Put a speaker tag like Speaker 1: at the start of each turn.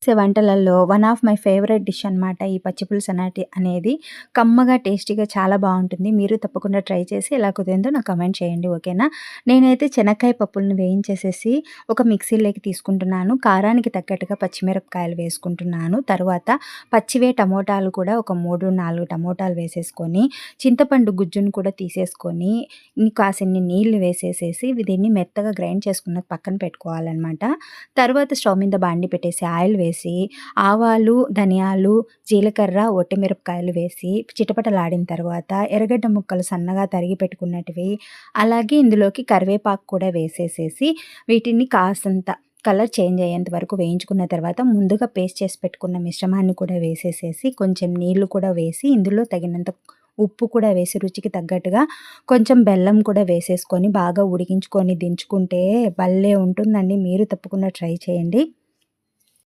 Speaker 1: వంటలలో one of my favourite dish అనమాట. ఈ పచ్చి పులుసు అనేది కమ్మగా, టేస్టీగా చాలా బావుంటుంది. మీరు తప్పకుండా ట్రై చేసి ఎలా కుదిరిందో నాకు కమెంట్ చేయండి. ఓకేనా? నేనైతే శనక్కాయ పప్పులను వేయించేసేసి ఒక మిక్సీలోకి తీసుకుంటున్నాను. కారానికి తగ్గట్టుగా పచ్చిమిరపకాయలు వేసుకుంటున్నాను. తరువాత పచ్చివే టమోటాలు కూడా ఒక 3, 4 టమోటాలు వేసేసుకొని, చింతపండు గుజ్జును కూడా తీసేసుకొని, కాసిన్ని నీళ్లు వేసేసేసి దీన్ని మెత్తగా గ్రైండ్ చేసుకున్నది పక్కన పెట్టుకోవాలనమాట. తర్వాత స్టవ్ మీద బాండి పెట్టేసి ఆయిల్ వేసి, ఆవాలు, ధనియాలు, జీలకర్ర, ఒట్టిమిరపకాయలు వేసి చిటపటలాడిన తర్వాత ఎర్రగడ్డ ముక్కలు సన్నగా తరిగి పెట్టుకున్నటివి, అలాగే ఇందులోకి కరివేపాకు కూడా వేసేసేసి వీటిని కాసంత కలర్ చేంజ్ అయ్యేంత వరకు వేయించుకున్న తర్వాత ముందుగా పేస్ట్ చేసి పెట్టుకున్న మిశ్రమాన్ని కూడా వేసేసేసి కొంచెం నీళ్లు కూడా వేసి ఇందులో తగినంత ఉప్పు కూడా వేసి రుచికి తగ్గట్టుగా కొంచెం బెల్లం కూడా వేసేసుకొని బాగా ఉడికించుకొని దించుకుంటే భలే ఉంటుందండి. మీరు తప్పకుండా ట్రై చేయండి.